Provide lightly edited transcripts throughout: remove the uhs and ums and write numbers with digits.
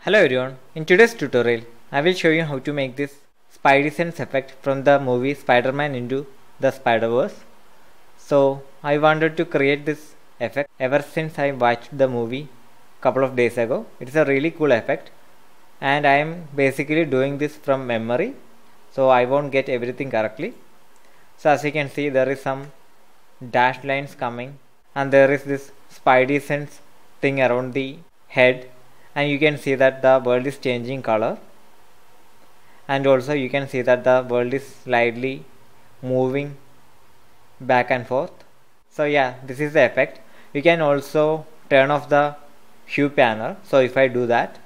Hello everyone, in today's tutorial I will show you how to make this Spidey sense effect from the movie Spider-Man into the Spider-Verse. So I wanted to create this effect ever since I watched the movie couple of days ago. It's a really cool effect and I am basically doing this from memory, so I won't get everything correctly. So as you can see, there is some dashed lines coming and there is this Spidey sense thing around the head, and you can see that the world is changing color, and also you can see that the world is slightly moving back and forth. So yeah, this is the effect. You can also turn off the hue panel. So if I do that,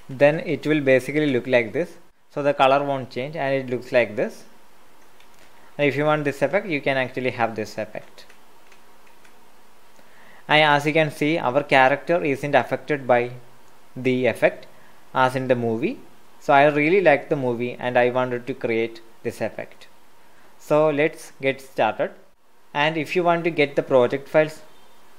then it will basically look like this. So the color won't change and it looks like this. And if you want this effect, you can actually have this effect. And as you can see, our character isn't affected by the effect as in the movie. So I really like the movie and I wanted to create this effect. So let's get started. And if you want to get the project files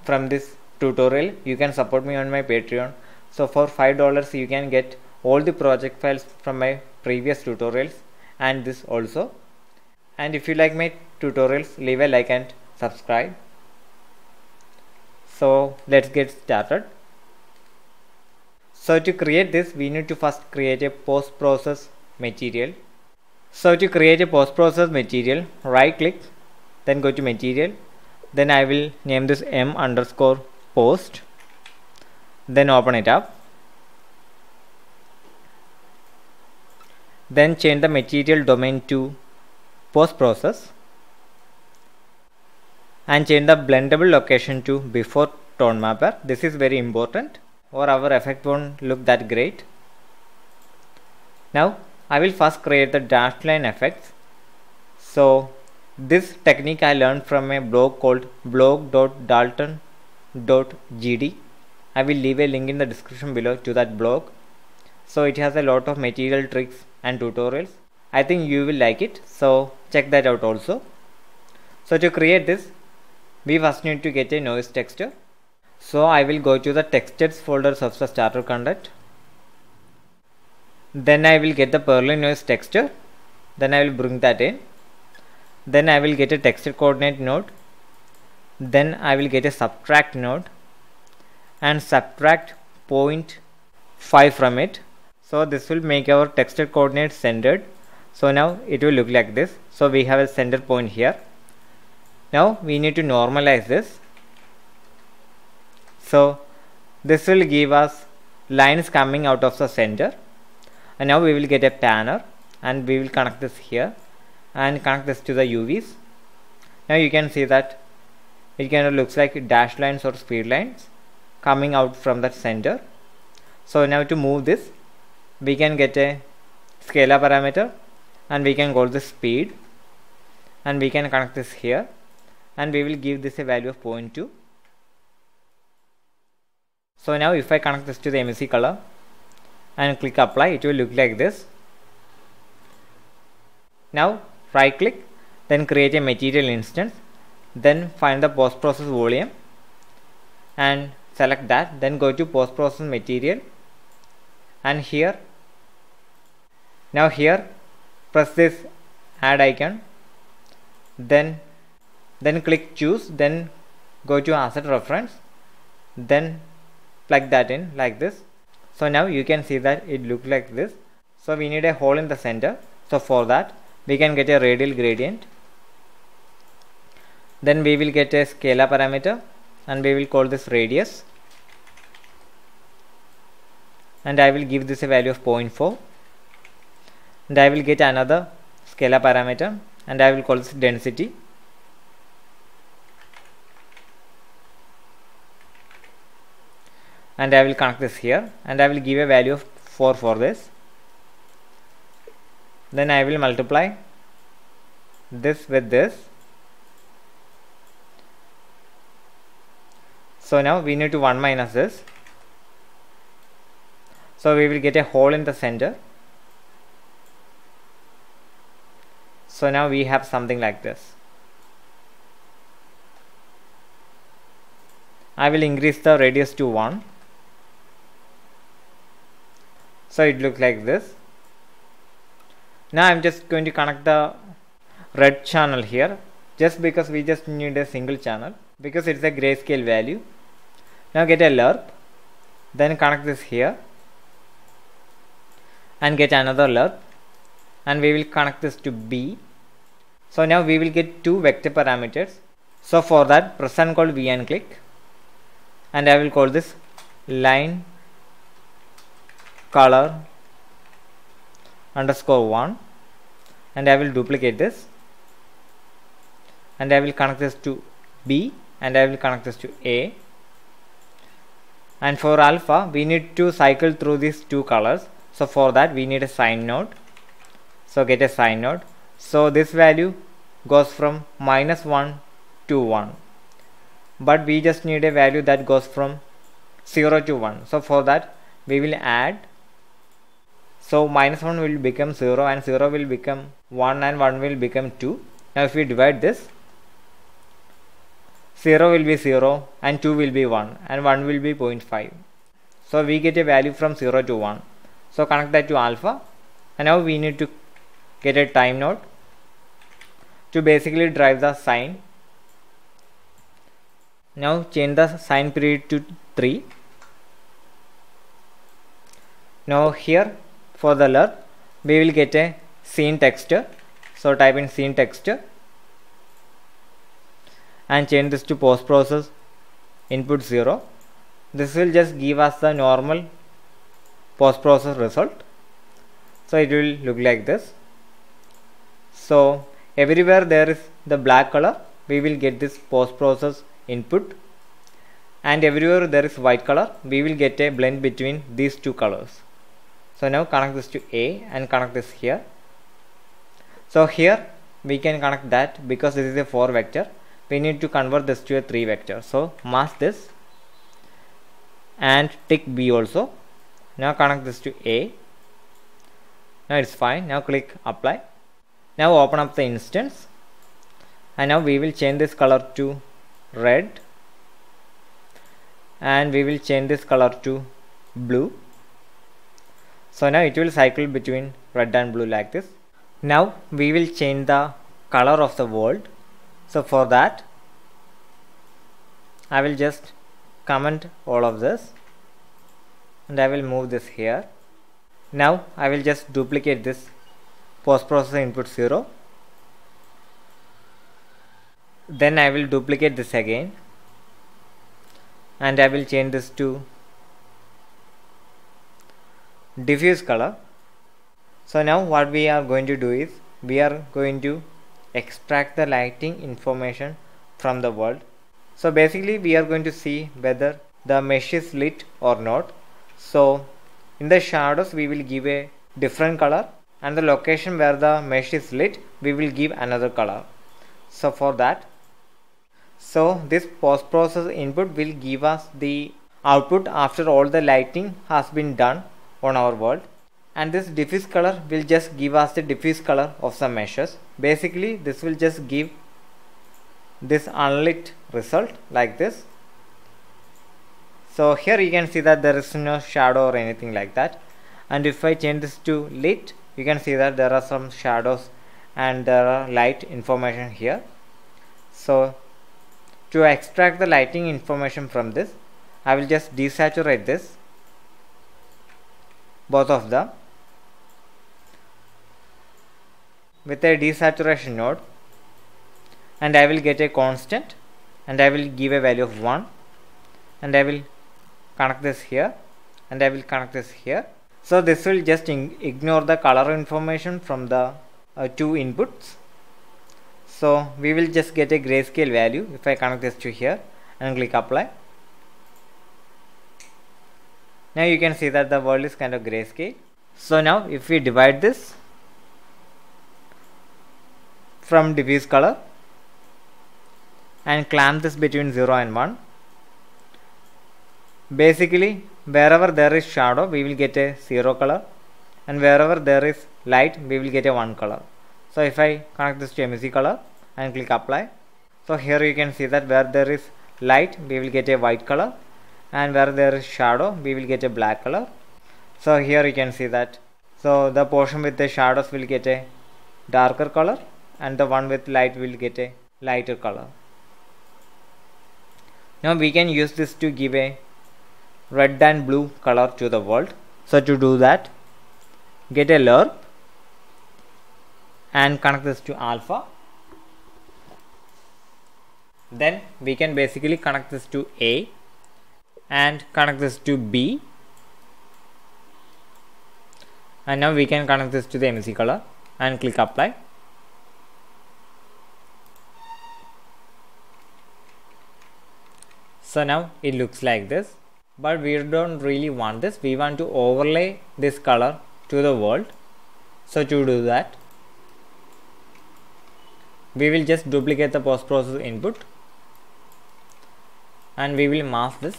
from this tutorial, you can support me on my Patreon. So for $5 you can get all the project files from my previous tutorials and this also. And if you like my tutorials, leave a like and subscribe. So let's get started. So to create this, we need to first create a post-process material. So to create a post-process material, right click, then go to material. Then I will name this m_post. Then open it up. Then change the material domain to post-process. And change the blendable location to before tone mapper. This is very important or our effect won't look that great. Now I will first create the dashed line effects. So this technique I learned from a blog called blog.dalton.gd. I will leave a link in the description below to that blog. So it has a lot of material tricks and tutorials. I think you will like it, so check that out also. So to create this, we first need to get a noise texture. So I will go to the textures folders of the starter content. Then I will get the Perlin noise texture. Then I will bring that in. Then I will get a texture coordinate node. Then I will get a subtract node and subtract 0.5 from it. So this will make our texture coordinate centered. So now it will look like this. So we have a center point here. Now we need to normalize this. So this will give us lines coming out of the center. And now we will get a panner and we will connect this here and connect this to the UVs. Now you can see that it kind of looks like dashed lines or speed lines coming out from the center. So now to move this, we can get a scalar parameter and we can call this speed and we can connect this here. And we will give this a value of 0.2. So now if I connect this to the MSC color and click apply, it will look like this. Now right click, then create a material instance, then find the post process volume and select that, then go to post process material and here, now here press this add icon, then click choose, then go to asset reference, then plug that in like this. So now you can see that it looks like this. So we need a hole in the center. So for that we can get a radial gradient. Then we will get a scalar parameter and we will call this radius. And I will give this a value of 0.4. And I will get another scalar parameter and I will call this density. And I will connect this here and I will give a value of 4 for this. Then I will multiply this with this. So now we need to 1 minus this. So we will get a hole in the center. So now we have something like this. I will increase the radius to 1. So it looks like this. Now I'm just going to connect the red channel here, just because we just need a single channel, because it's a grayscale value. Now get a lerp, then connect this here and get another lerp, and we will connect this to B. So now we will get two vector parameters. So for that, press and call V and click, and I will call this line color underscore 1, and I will duplicate this, and I will connect this to B, and I will connect this to A. And for alpha, we need to cycle through these two colors. So for that, we need a sine node. So get a sine node. So this value goes from -1 to 1, but we just need a value that goes from 0 to 1. So for that, we will add. So -1 will become 0, and 0 will become 1, and 1 will become 2. Now if we divide this, 0 will be 0, and 2 will be 1, and 1 will be 0.5. So we get a value from 0 to 1. So connect that to alpha, and now we need to get a time node to basically drive the sine. Now change the sine period to 3. Now here for the lerp, we will get a scene texture. So type in scene texture and change this to post process input 0. This will just give us the normal post process result. So it will look like this. So everywhere there is the black color, we will get this post process input, and everywhere there is white color, we will get a blend between these two colors. So now connect this to A and connect this here. So here we can connect that, because this is a 4 vector, we need to convert this to a 3 vector. So mask this and tick B also. Now connect this to A. Now it's fine. Now click apply. Now open up the instance, and now we will change this color to red, and we will change this color to blue. So now it will cycle between red and blue like this. Now we will change the color of the world. So for that, I will just comment all of this, and I will move this here. Now I will just duplicate this post processor input 0. Then I will duplicate this again, and I will change this to diffuse color. So now what we are going to do is, we are going to extract the lighting information from the world. So basically we are going to see whether the mesh is lit or not. So in the shadows we will give a different color, and the location where the mesh is lit we will give another color. So for that, so this post process input will give us the output after all the lighting has been done on our world, and this diffuse color will just give us the diffuse color of some meshes. Basically this will just give this unlit result like this. So here you can see that there is no shadow or anything like that, and if I change this to lit, you can see that there are some shadows and there are light information here. So to extract the lighting information from this, I will just desaturate this, both of them, with a desaturation node, and I will get a constant, and I will give a value of 1, and I will connect this here, and I will connect this here. So this will just ignore the color information from the two inputs. So we will just get a grayscale value if I connect this to here and click apply. Now you can see that the world is kind of grayscale. So now if we divide this from diffuse color and clamp this between 0 and 1, basically wherever there is shadow we will get a 0 color, and wherever there is light we will get a 1 color. So if I connect this to emesis color and click apply, so here you can see that where there is light we will get a white color, and where there is shadow we will get a black color. So here you can see that. So the portion with the shadows will get a darker color, and the one with light will get a lighter color. Now we can use this to give a red and blue color to the world. So to do that, get a lerp and connect this to alpha. Then we can basically connect this to A and connect this to B, and now we can connect this to the MC color and click apply. So now it looks like this, but we don't really want this. We want to overlay this color to the world. So to do that, we will just duplicate the post process input, and we will mask this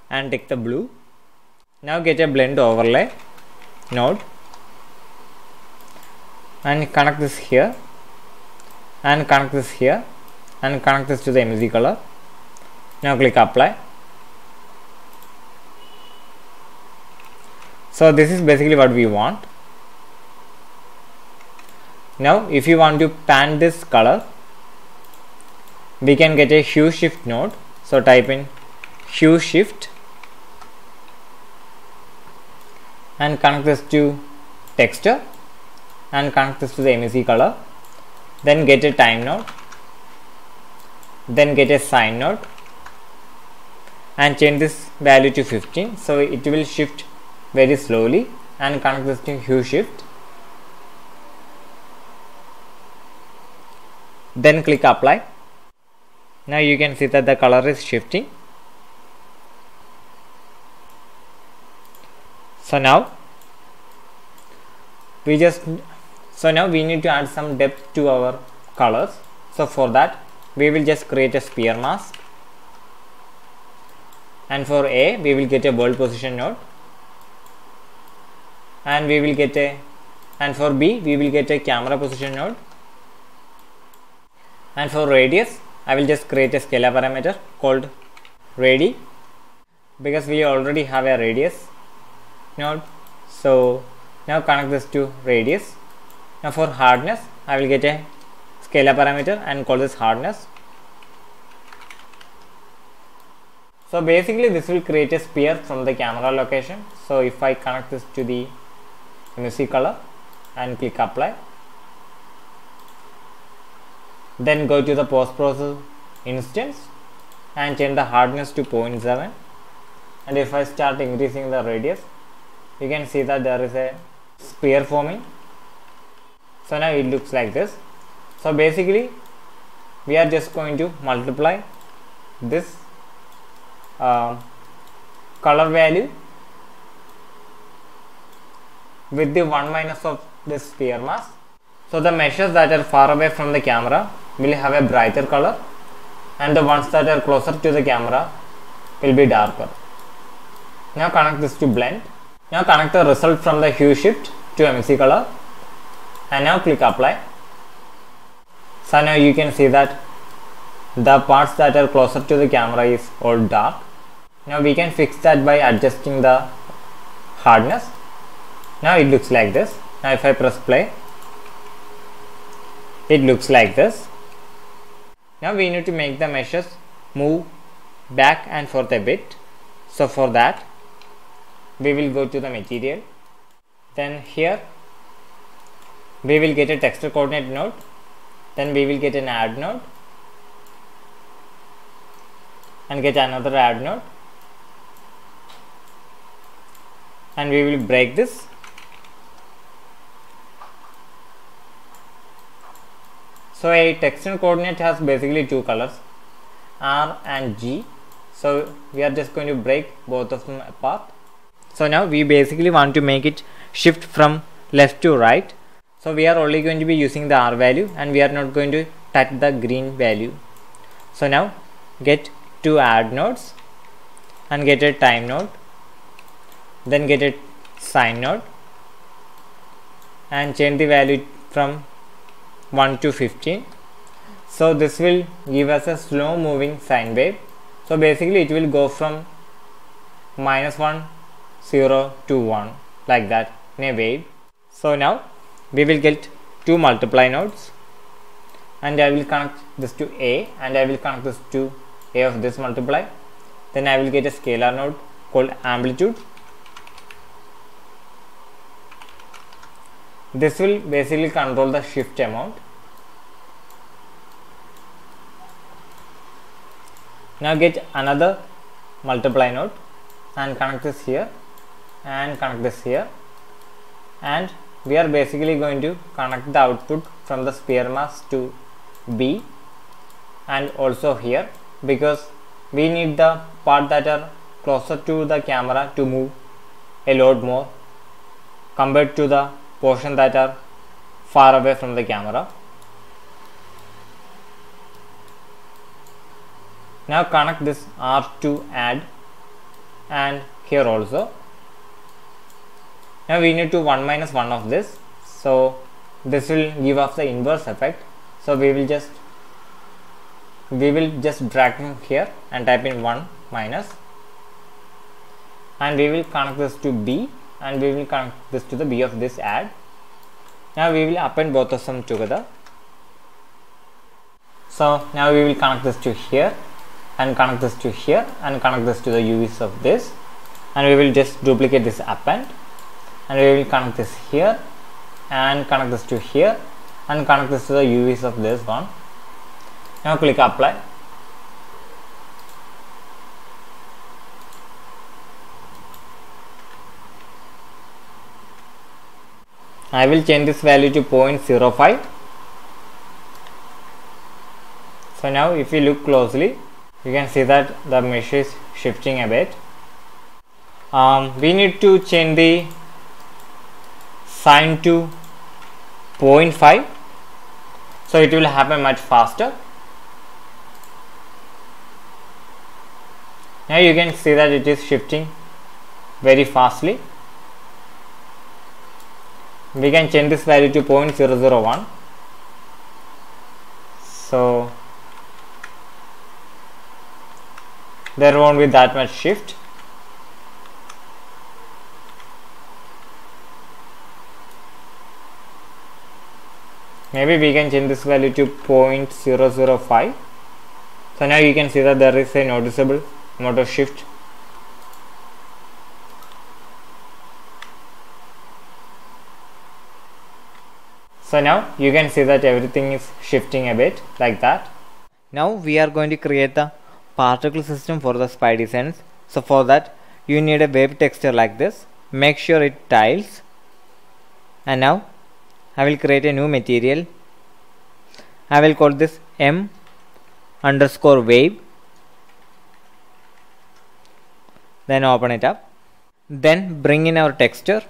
and take the blue. Now get a blend overlay node and connect this here, and connect this here, and connect this to the MZ color. Now click apply. So this is basically what we want. Now if you want to pan this color, we can get a hue shift node. So type in hue shift and connect this to texture and connect this to the MEC color. Then get a time node, then get a sign node and change this value to 15. So it will shift very slowly, and connect this to hue shift. Then click apply. Now you can see that the color is shifting. So now we need to add some depth to our colors. So for that we will just create a sphere mask, and for A we will get a world position node, and we will get a, and for B we will get a camera position node, and for radius I will just create a scalar parameter called radi, because we already have a radius node. So now connect this to radius. Now for hardness I will get a scalar parameter and call this hardness. So basically this will create a sphere from the camera location. So if I connect this to the MC color and click apply, then go to the post process instance and change the hardness to 0.7, and if I start increasing the radius, you can see that there is a sphere forming. So now it looks like this. So basically we are just going to multiply this color value with the 1 minus of this sphere mask. So the meshes that are far away from the camera will have a brighter color, and the ones that are closer to the camera will be darker. Now connect this to blend. Now connect the result from the hue shift to MC color, and now click apply. So now you can see that the parts that are closer to the camera is all dark. Now we can fix that by adjusting the hardness. Now it looks like this. Now if I press play, it looks like this. Now we need to make the meshes move back and forth a bit. So for that we will go to the material, then here we will get a texture coordinate node, then we will get an add node and get another add node, and we will break this. So a texture coordinate has basically two colors, R and G. So we are just going to break both of them apart. So now we basically want to make it shift from left to right. So we are only going to be using the R value, and we are not going to touch the green value. So now get two add nodes and get a time node, then get a sign node and change the value from 1 to 15. So this will give us a slow moving sine wave. So basically it will go from -1, 0 to 1 like that in a wave. So now we will get two multiply nodes, and I will connect this to A, and I will connect this to A of this multiply. Then I will get a scalar node called amplitude. This will basically control the shift amount. Now get another multiply node and connect this here and connect this here, and we are basically going to connect the output from the sphere mass to B and also here, because we need the part that are closer to the camera to move a lot more compared to the portion that are far away from the camera. Now connect this R to add, and here also. Now we need to 1 minus 1 of this, so this will give us the inverse effect. So we will just drag from here and type in 1 minus, and we will connect this to B, and we will connect this to the B of this add. Now we will append both of them together. So now we will connect this to here and connect this to here and connect this to the UVs of this, and we will just duplicate this append, and we will connect this here and connect this to here and connect this to the UVs of this one. Now click apply. I will change this value to 0.05. So now if you look closely, you can see that the mesh is shifting a bit. We need to change the sine to 0.5, so it will happen much faster. Now you can see that it is shifting very fastly. We can change this value to 0.001. So there won't be that much shift. Maybe we can change this value to 0.005. So now you can see that there is a noticeable amount of shift. So now you can see that everything is shifting a bit like that. Now we are going to create the particle system for the Spidey sense. So for that you need a wave texture like this. Make sure it tiles, and now I will create a new material. I will call this M_wave. Then open it up. Then bring in our texture.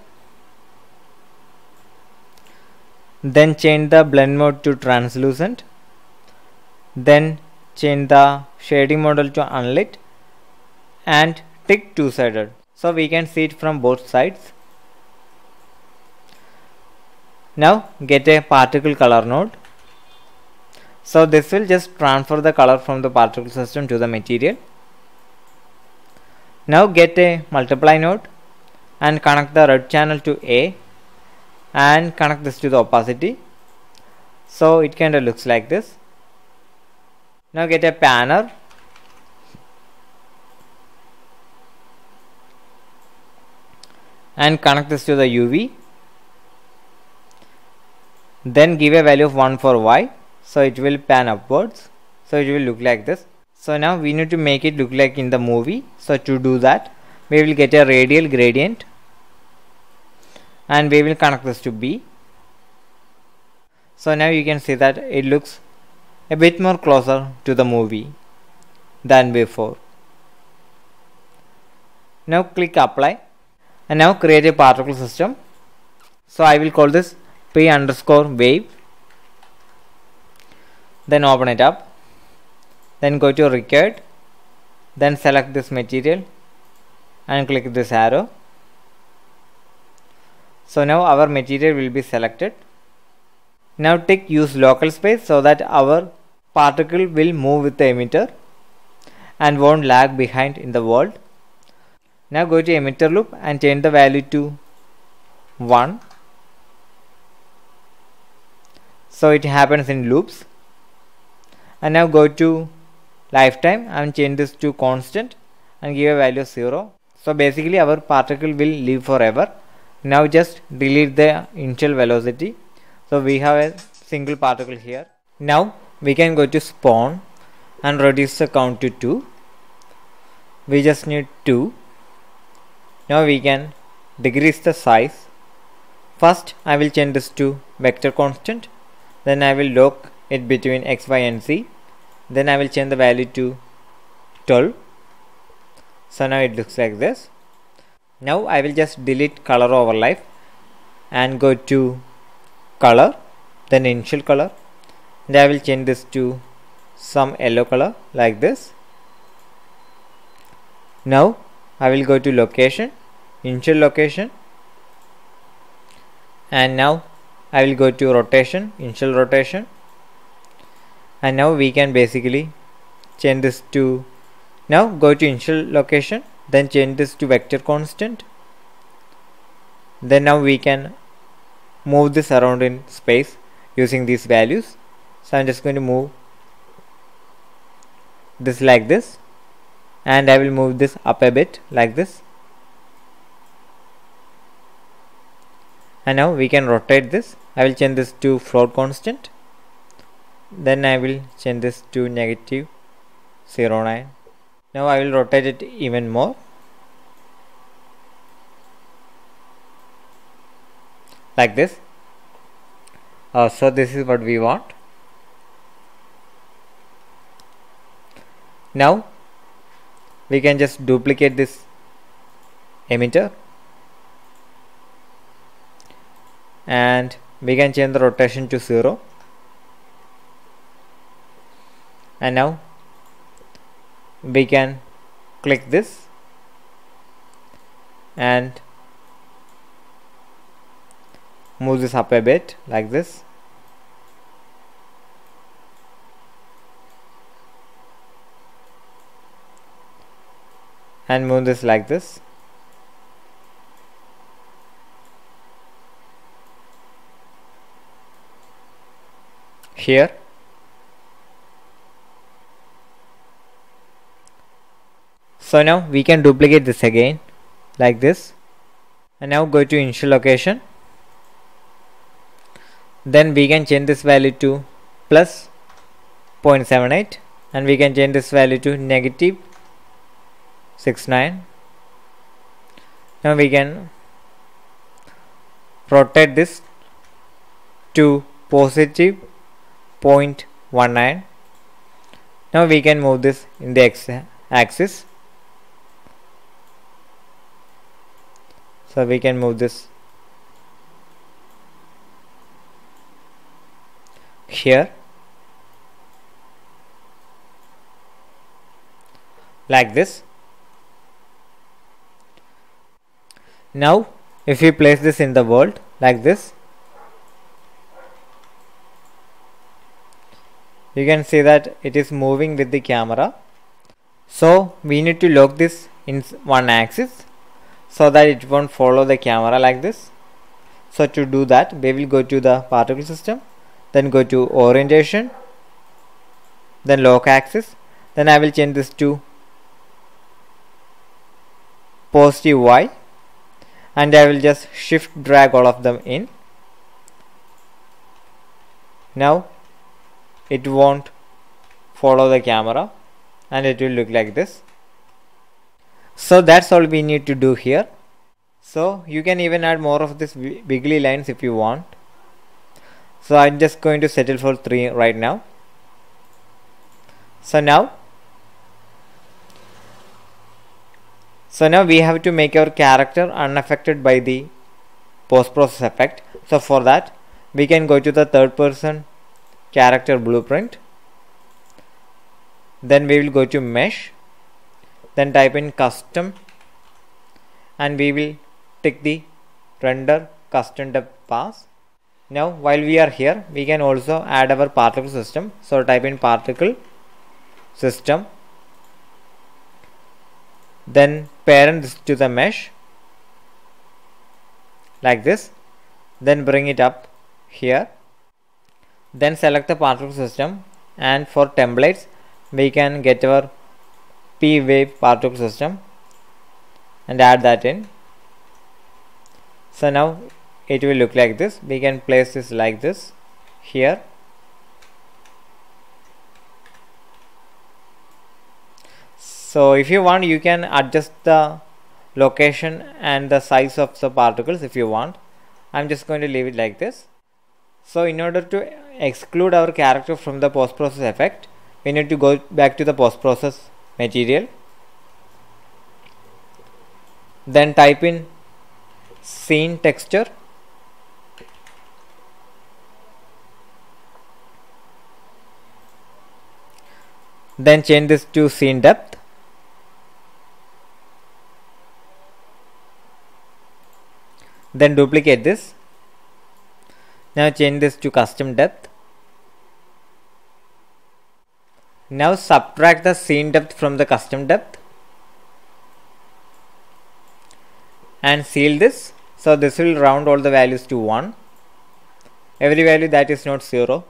Then change the blend mode to translucent. Then change the shading model to unlit and tick two-sided, so we can see it from both sides. Now get a particle color node. So this will just transfer the color from the particle system to the material. Now get a multiply node and connect the red channel to A and connect this to the opacity. So it kind of looks like this. Now get a panner and connect this to the UV. Then give a value of 1 for Y, so it will pan upwards, so it will look like this. So now we need to make it look like in the movie. So to do that, we will get a radial gradient and we will connect this to B. So now you can see that it looks a bit more closer to the movie than before. Now click apply, and now create a particle system. So I will call this P_wave. Then open it up. Then go to record. Then select this material and click this arrow. So now our material will be selected. Now tick use local space so that our particle will move with the emitter and won't lag behind in the world. Now go to emitter loop and change the value to 1. So it happens in loops. And now go to lifetime and change this to constant and give a value of 0. So basically our particle will live forever. Now just delete the initial velocity. So we have a single particle here. Now we can go to spawn and reduce the count to 2. We just need 2. Now we can decrease the size. First I will change this to vector constant. Then I will lock it between x, y and z. Then I will change the value to 12. So now it looks like this. Now I will just delete color overlay and go to color, then initial color, and I will change this to some yellow color like this. Now I will go to location, initial location, and now I will go to rotation, initial rotation, and now we can basically change this to, now go to initial location, then change this to vector constant. Then now we can move this around in space using these values. So I'm just going to move this like this, and I will move this up a bit like this. And now we can rotate this. I will change this to float constant. Then I will change this to negative 0.9. Now I will rotate it even more like this. So this is what we want. Now we can just duplicate this emitter and we can change the rotation to 0. And now we can click this and move this up a bit like this. And move this like this. Here. So now we can duplicate this again like this, and now go to initial location. Then we can change this value to plus 0.78 and we can change this value to negative 69. Now we can rotate this to positive 0.19. Now we can move this in the x axis. So we can move this here like this. Now if we place this in the world like this, you can see that it is moving with the camera. So we need to lock this in one axis so that it won't follow the camera like this. So to do that, we will go to the particle system, then go to orientation, then lock axis. Then I will change this to positive y and I will just shift drag all of them in. Now it won't follow the camera and it will look like this. So that's all we need to do here. So you can even add more of this wiggly lines if you want. So I'm just going to settle for 3 right now. So now we have to make our character unaffected by the post-process effect. So for that we can go to the third person character blueprint. Then we will go to mesh, then type in custom and we will tick the render custom depth pass. Now while we are here, we can also add our particle system. So type in particle system, then parent this to the mesh like this, then bring it up here, then select the particle system, and for templates we can get our P-wave particle system and add that in. So now it will look like this. We can place this like this here. So if you want, you can adjust the location and the size of the particles if you want. I'm just going to leave it like this. So in order to exclude our character from the post-process effect, we need to go back to the post-process material, then type in scene texture, then change this to scene depth, then duplicate this. Now change this to custom depth. Now subtract the scene depth from the custom depth and seal this. So this will round all the values to 1. Every value that is not 0.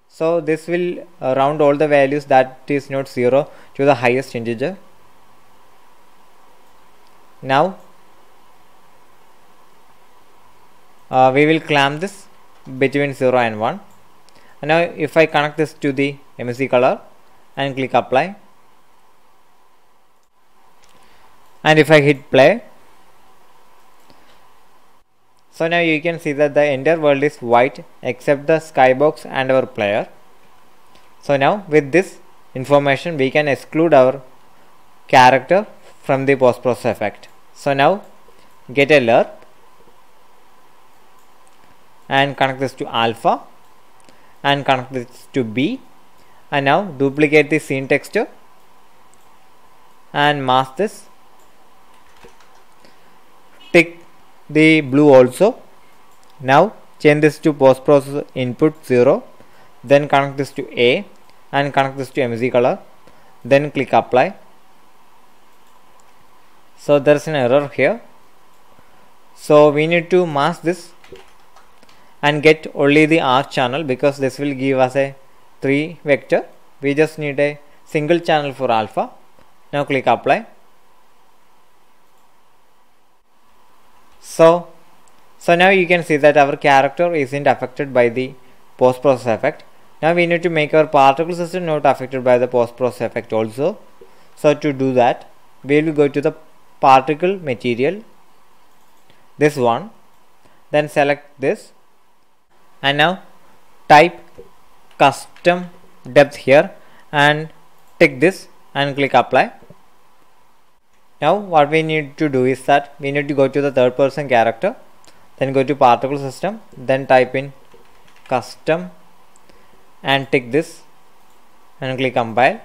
So this will round all the values that is not 0 to the highest integer. Now we will clamp this between 0 and 1. And now if I connect this to the emission color and click apply, and if I hit play, so now you can see that the entire world is white except the skybox and our player. So now with this information we can exclude our character from the post-process effect. So now get a lerp and connect this to alpha and connect this to B, and now duplicate the scene texture and mask this. Tick the blue also. Now change this to post process input 0, then connect this to A and connect this to emission color, then click apply. So there is an error here, so we need to mask this and get only the R channel, because this will give us a 3 vector. We just need a single channel for alpha. Now click apply. So now you can see that our character isn't affected by the post-process effect. Now we need to make our particle system not affected by the post-process effect also. So to do that, we will go to the particle material, this one, then select this, and now type custom depth here and tick this and click apply. Now what we need to do is that we need to go to the third person character, then go to particle system, then type in custom and tick this and click compile.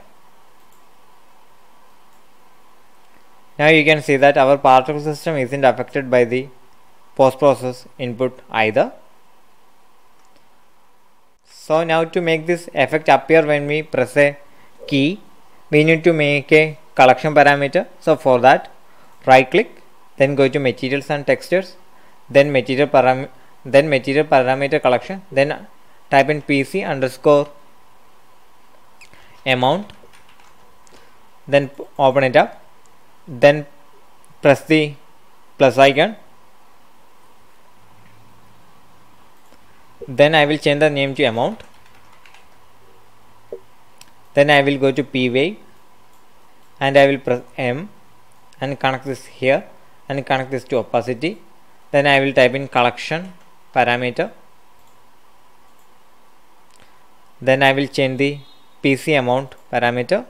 Now you can see that our particle system isn't affected by the post-process input either. So now to make this effect appear when we press a key, we need to make a collection parameter. So for that, right click, then go to materials and textures, then material parameter collection, then type in PC underscore amount, then open it up, then press the plus icon, then I will change the name to amount, then I will go to P-wave and I will press M and connect this here and connect this to opacity, then I will type in collection parameter, then I will change the PC amount parameter,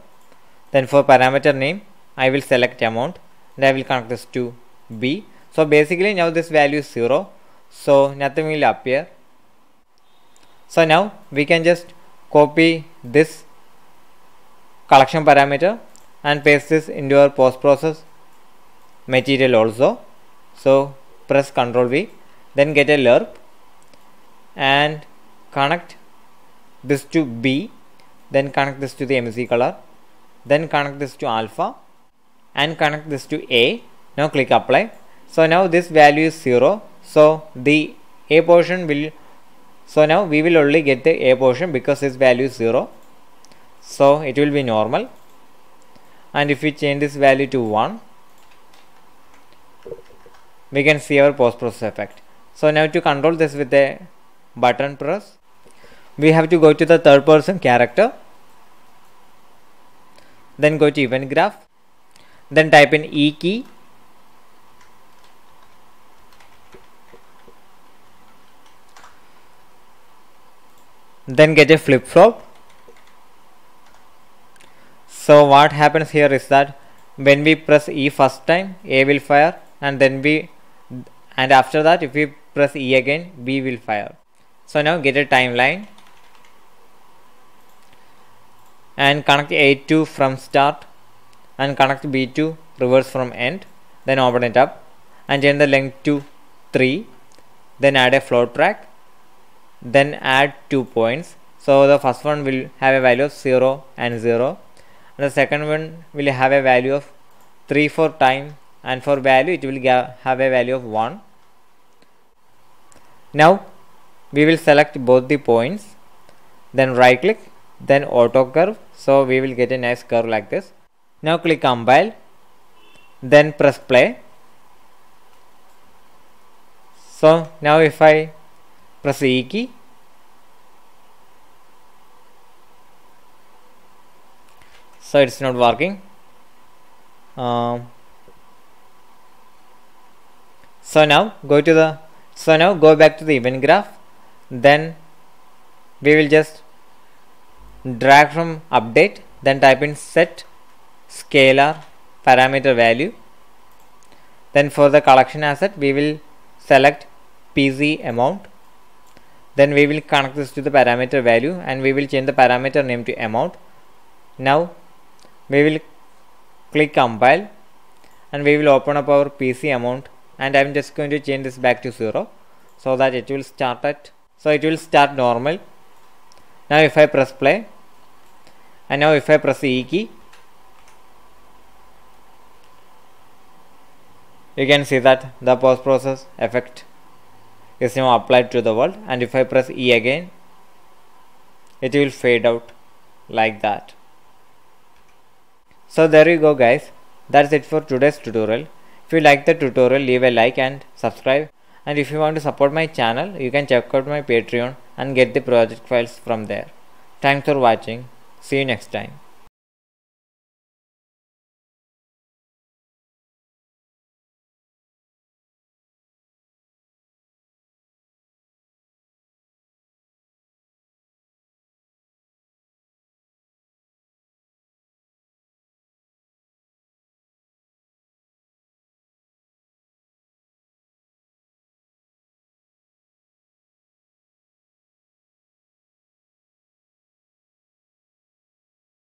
then for parameter name I will select amount and I will connect this to B. So basically now this value is 0, so nothing will appear. So now we can just copy this collection parameter and paste this into our post process material also. So press Ctrl V, then get a lerp and connect this to B, then connect this to the MC color, then connect this to alpha and connect this to A. Now click apply. So now this value is 0, so the A portion will, so now we will only get the A portion because this value is 0, so it will be normal. And if we change this value to 1, we can see our post process effect. So now to control this with a button press, we have to go to the third person character, then go to event graph, then type in E key, then get a flip flop. So what happens here is that when we press E first time, A will fire, and then after that if we press E again, B will fire. So now get a timeline and connect A to from start and connect B to reverse from end, then open it up and change the length to 3, then add a float track, then add 2 points. So the first one will have a value of 0 and 0, and the second one will have a value of 3 for time, and for value it will have a value of 1. Now we will select both the points, then right click, then auto curve, so we will get a nice curve like this. Now click compile, then press play. So now if I press the E key, so it's not working. So now go back to the event graph, then we will just drag from update, then type in set scalar parameter value, then for the collection asset we will select PC amount, then we will connect this to the parameter value and we will change the parameter name to amount. Now we will click compile and we will open up our PC amount, and I am just going to change this back to 0 so that it will start normal. Now if I press play, and now if I press the E key, you can see that the post process effect is now applied to the world, and if I press E again, it will fade out like that. So there you go guys, that's it for today's tutorial. If you like the tutorial, leave a like and subscribe, and if you want to support my channel, you can check out my Patreon and get the project files from there. Thanks for watching. See you next time.